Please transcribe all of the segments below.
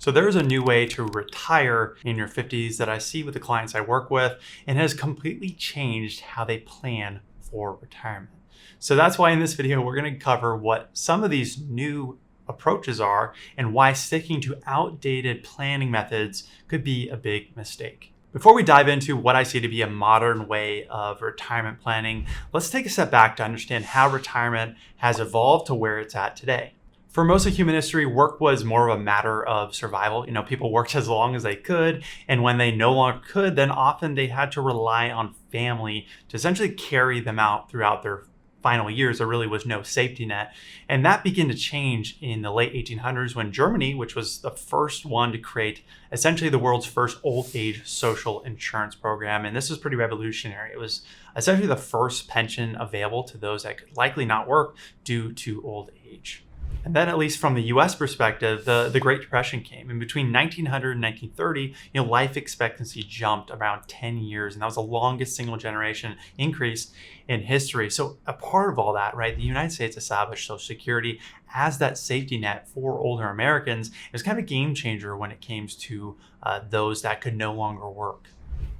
So there is a new way to retire in your 50s that I see with the clients I work with, and has completely changed how they plan for retirement. So that's why in this video, we're going to cover what some of these new approaches are and why sticking to outdated planning methods could be a big mistake. Before we dive into what I see to be a modern way of retirement planning, let's take a step back to understand how retirement has evolved to where it's at today. For most of human history, work was more of a matter of survival. People worked as long as they could, and when they no longer could, then often they had to rely on family to essentially carry them out throughout their final years. There really was no safety net. And that began to change in the late 1800s when Germany, which was the first one to create essentially the world's first old age social insurance program. And this was pretty revolutionary. It was essentially the first pension available to those that could likely not work due to old age. And then, at least from the US perspective, the Great Depression came. And between 1900 and 1930, life expectancy jumped around 10 years. And that was the longest single generation increase in history. So a part of all that, right, the United States established Social Security as that safety net for older Americans. It was kind of a game changer when it came to those that could no longer work.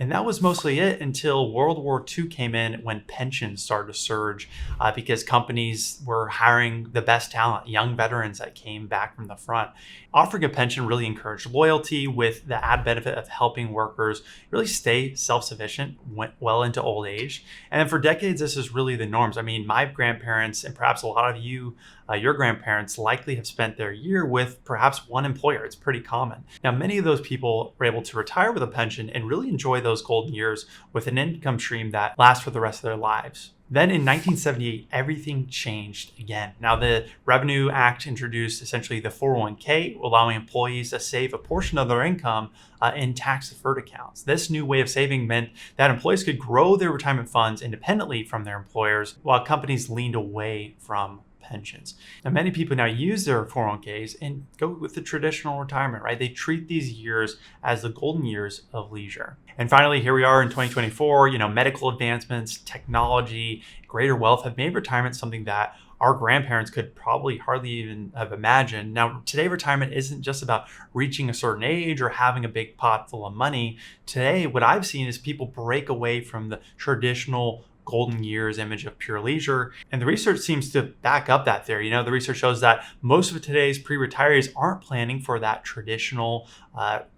And that was mostly it until World War II came in, when pensions started to surge because companies were hiring the best talent, young veterans that came back from the front. Offering a pension really encouraged loyalty, with the added benefit of helping workers really stay self-sufficient well into old age. And then for decades, this is really the norms. I mean, my grandparents, and perhaps a lot of you, your grandparents, likely have spent their year with perhaps one employer. It's pretty common. Now, many of those people were able to retire with a pension and really enjoy those golden years with an income stream that lasts for the rest of their lives. Then in 1978, everything changed again. Now, the Revenue Act introduced essentially the 401k, allowing employees to save a portion of their income in tax-deferred accounts. This new way of saving meant that employees could grow their retirement funds independently from their employers, while companies leaned away from pensions. Now, many people now use their 401ks and go with the traditional retirement, right? They treat these years as the golden years of leisure. And finally, here we are in 2024, medical advancements, technology, greater wealth have made retirement something that our grandparents could probably hardly even have imagined. Now, today, retirement isn't just about reaching a certain age or having a big pot full of money. Today, what I've seen is people break away from the traditional golden years image of pure leisure. And the research seems to back up that theory. The research shows that most of today's pre-retirees aren't planning for that traditional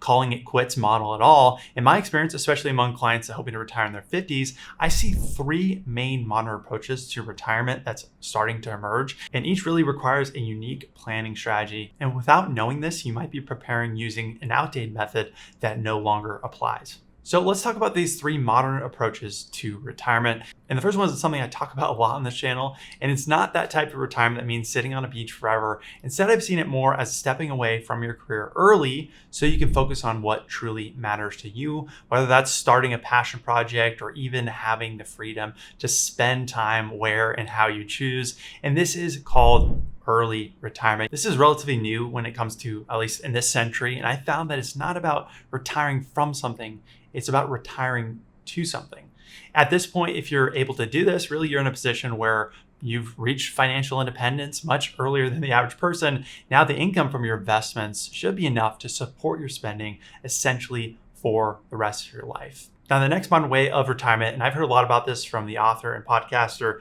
calling it quits model at all. In my experience, especially among clients that are hoping to retire in their 50s, I see three main modern approaches to retirement that's starting to emerge. And each really requires a unique planning strategy. And without knowing this, you might be preparing using an outdated method that no longer applies. So let's talk about these three modern approaches to retirement. And the first one is something I talk about a lot on this channel, and it's not that type of retirement that means sitting on a beach forever. Instead, I've seen it more as stepping away from your career early so you can focus on what truly matters to you, whether that's starting a passion project or even having the freedom to spend time where and how you choose. And this is called early retirement. This is relatively new when it comes to, at least in this century. And I found that it's not about retiring from something, it's about retiring to something. At this point, if you're able to do this, really you're in a position where you've reached financial independence much earlier than the average person. Now the income from your investments should be enough to support your spending essentially for the rest of your life. Now, the next modern way of retirement, and I've heard a lot about this from the author and podcaster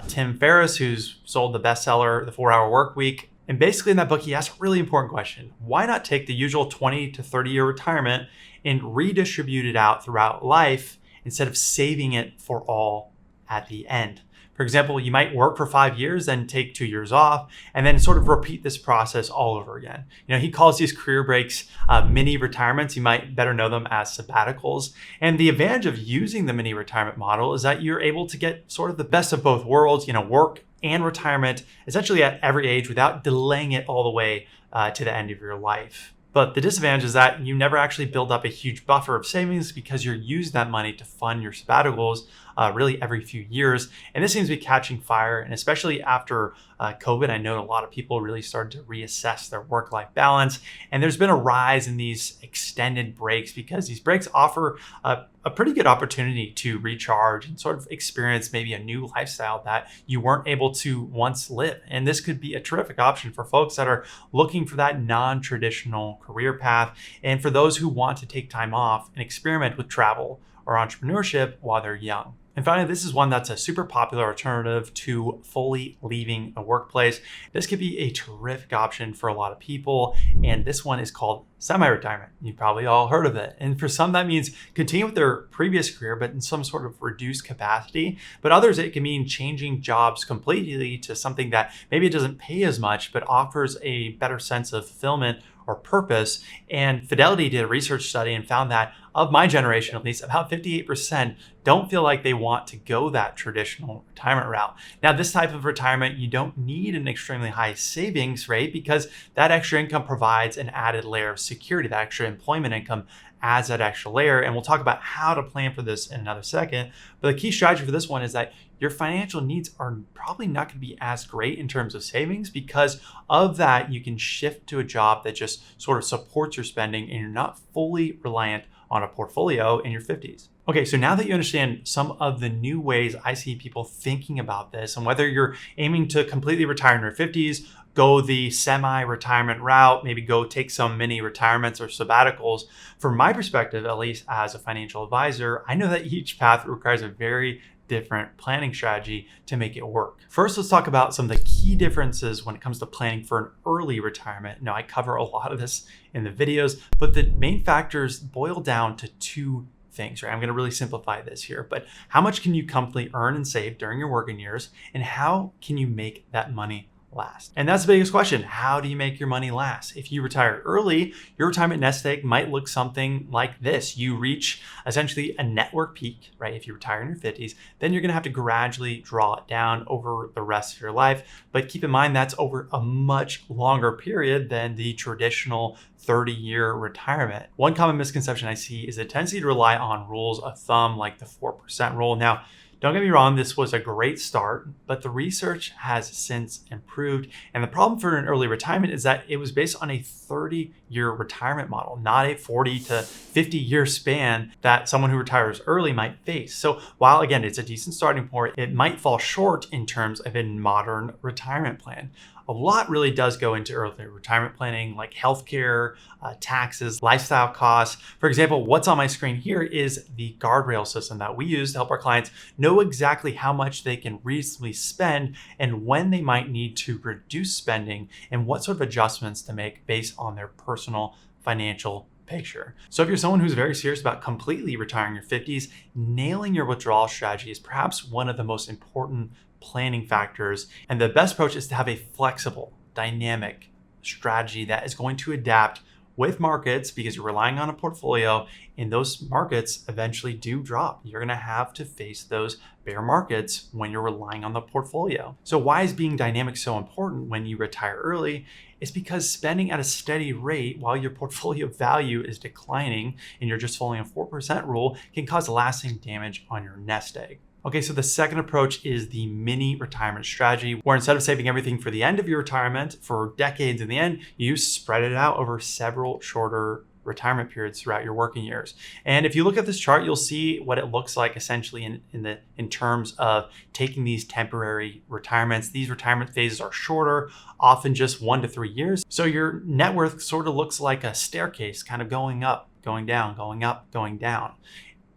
Tim Ferriss, who's sold the bestseller, The 4-Hour Workweek. And basically in that book, he asked a really important question. Why not take the usual 20 to 30 year retirement and redistribute it out throughout life instead of saving it for all at the end? For example, you might work for 5 years, then take 2 years off, and then sort of repeat this process all over again. He calls these career breaks mini retirements. You might better know them as sabbaticals. And the advantage of using the mini retirement model is that you're able to get sort of the best of both worlds, work and retirement essentially at every age without delaying it all the way to the end of your life. But the disadvantage is that you never actually build up a huge buffer of savings because you're using that money to fund your sabbaticals really every few years. And this seems to be catching fire. And especially after COVID, I know a lot of people really started to reassess their work-life balance. And there's been a rise in these extended breaks because these breaks offer a pretty good opportunity to recharge and sort of experience maybe a new lifestyle that you weren't able to once live. And this could be a terrific option for folks that are looking for that non-traditional career path, and for those who want to take time off and experiment with travel or entrepreneurship while they're young. And finally, this is one that's a super popular alternative to fully leaving a workplace. This could be a terrific option for a lot of people. And this one is called semi-retirement. You've probably all heard of it. And for some, that means continue with their previous career, but in some sort of reduced capacity. But others, it can mean changing jobs completely to something that maybe it doesn't pay as much, but offers a better sense of fulfillment or purpose. And Fidelity did a research study and found that of my generation, at least, about 58% don't feel like they want to go that traditional retirement route. Now, this type of retirement, you don't need an extremely high savings rate because that extra income provides an added layer of security. That extra employment income adds that extra layer. And we'll talk about how to plan for this in another second. But the key strategy for this one is that your financial needs are probably not going to be as great in terms of savings. Because of that, you can shift to a job that just sort of supports your spending and you're not fully reliant on a portfolio in your 50s. Okay, so now that you understand some of the new ways I see people thinking about this, and whether you're aiming to completely retire in your 50s, go the semi-retirement route, maybe go take some mini retirements or sabbaticals, from my perspective, at least as a financial advisor, I know that each path requires a very different planning strategy to make it work. First, let's talk about some of the key differences when it comes to planning for an early retirement. Now, I cover a lot of this in the videos, but the main factors boil down to two things, right? I'm going to really simplify this here, but how much can you comfortably earn and save during your working years, and how can you make that money last? And that's the biggest question. How do you make your money last? If you retire early, your retirement nest egg might look something like this. You reach essentially a network peak, right? If you retire in your 50s, then you're going to have to gradually draw it down over the rest of your life. But keep in mind, that's over a much longer period than the traditional 30-year retirement. One common misconception I see is a tendency to rely on rules of thumb like the 4% rule. Now, don't get me wrong, this was a great start, but the research has since improved. And the problem for an early retirement is that it was based on a 30-year retirement model, not a 40 to 50-year span that someone who retires early might face. So while, again, it's a decent starting point, it might fall short in terms of a modern retirement plan. A lot really does go into early retirement planning, like healthcare, taxes, lifestyle costs. For example, what's on my screen here is the guardrail system that we use to help our clients know exactly how much they can reasonably spend and when they might need to reduce spending and what sort of adjustments to make based on their personal financial picture. So if you're someone who's very serious about completely retiring in your 50s, nailing your withdrawal strategy is perhaps one of the most important planning factors. And the best approach is to have a flexible, dynamic strategy that is going to adapt with markets, because you're relying on a portfolio and those markets eventually do drop. You're going to have to face those bear markets when you're relying on the portfolio. So why is being dynamic so important when you retire early? It's because spending at a steady rate while your portfolio value is declining and you're just following a 4% rule can cause lasting damage on your nest egg. Okay, so the second approach is the mini retirement strategy, where instead of saving everything for the end of your retirement for decades in the end, you spread it out over several shorter retirement periods throughout your working years. And if you look at this chart, you'll see what it looks like essentially in terms of taking these temporary retirements. These retirement phases are shorter, often just 1 to 3 years. So your net worth sort of looks like a staircase, kind of going up, going down, going up, going down.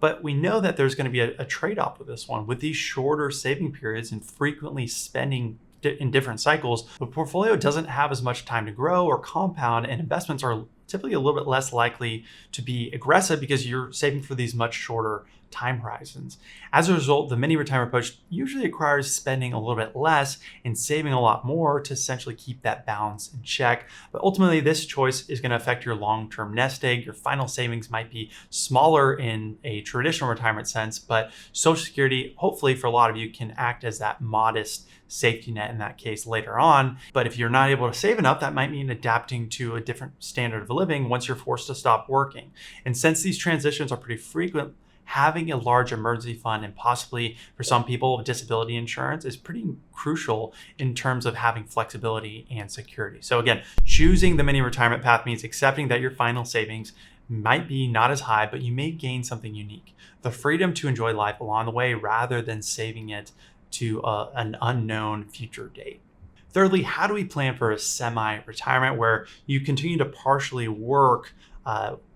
But we know that there's going to be a trade-off with this one. With these shorter saving periods and frequently spending in different cycles, the portfolio doesn't have as much time to grow or compound, and investments are typically a little bit less likely to be aggressive because you're saving for these much shorter time horizons. As a result, the mini retirement approach usually requires spending a little bit less and saving a lot more to essentially keep that balance in check. But ultimately, this choice is going to affect your long-term nest egg. Your final savings might be smaller in a traditional retirement sense, but Social Security, hopefully for a lot of you, can act as that modest safety net in that case later on. But if you're not able to save enough, that might mean adapting to a different standard of living once you're forced to stop working. And since these transitions are pretty frequent, having a large emergency fund and possibly for some people disability insurance is pretty crucial in terms of having flexibility and security. So again, choosing the mini retirement path means accepting that your final savings might be not as high, but you may gain something unique. The freedom to enjoy life along the way rather than saving it to an unknown future date. Thirdly, how do we plan for a semi-retirement where you continue to partially work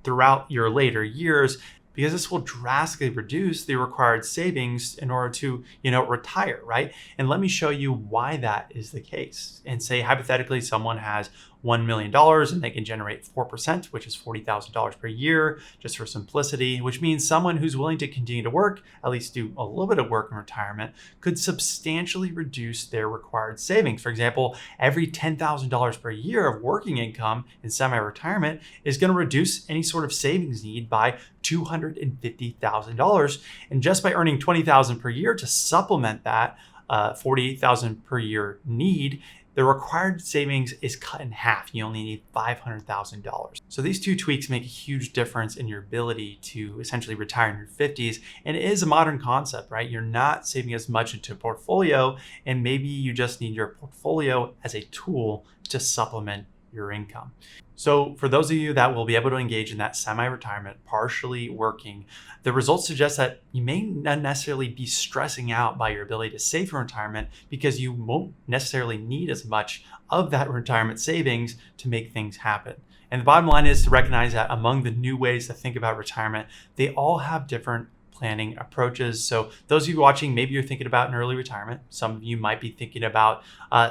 throughout your later years? Because this will drastically reduce the required savings in order to, retire, right? And let me show you why that is the case. And say hypothetically, someone has $1 million and they can generate 4%, which is $40,000 per year, just for simplicity, which means someone who's willing to continue to work, at least do a little bit of work in retirement, could substantially reduce their required savings. For example, every $10,000 per year of working income in semi-retirement is going to reduce any sort of savings need by $250,000. And just by earning $20,000 per year to supplement that $48,000 per year need, the required savings is cut in half. You only need $500,000. So these two tweaks make a huge difference in your ability to essentially retire in your 50s. And it is a modern concept, right? You're not saving as much into a portfolio, and maybe you just need your portfolio as a tool to supplement your income. So for those of you that will be able to engage in that semi-retirement, partially working, the results suggest that you may not necessarily be stressing out by your ability to save for retirement because you won't necessarily need as much of that retirement savings to make things happen. And the bottom line is to recognize that among the new ways to think about retirement, they all have different planning approaches. So those of you watching, maybe you're thinking about an early retirement. Some of you might be thinking about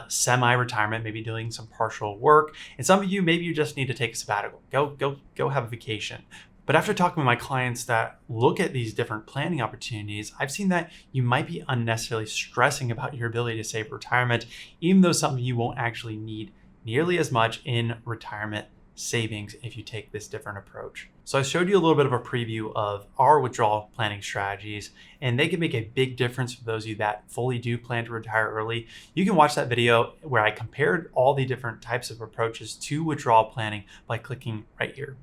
semi-retirement, maybe doing some partial work. And some of you, maybe you just need to take a sabbatical. Go have a vacation. But after talking with my clients that look at these different planning opportunities, I've seen that you might be unnecessarily stressing about your ability to save for retirement, even though some of you won't actually need nearly as much in retirement savings if you take this different approach. So I showed you a little bit of a preview of our withdrawal planning strategies, and they can make a big difference for those of you that fully do plan to retire early. You can watch that video where I compared all the different types of approaches to withdrawal planning by clicking right here.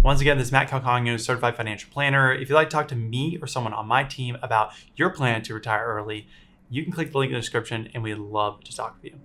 Once again, this is Matt Calcagno, Certified Financial Planner. If you'd like to talk to me or someone on my team about your plan to retire early, you can click the link in the description and we'd love to talk with you.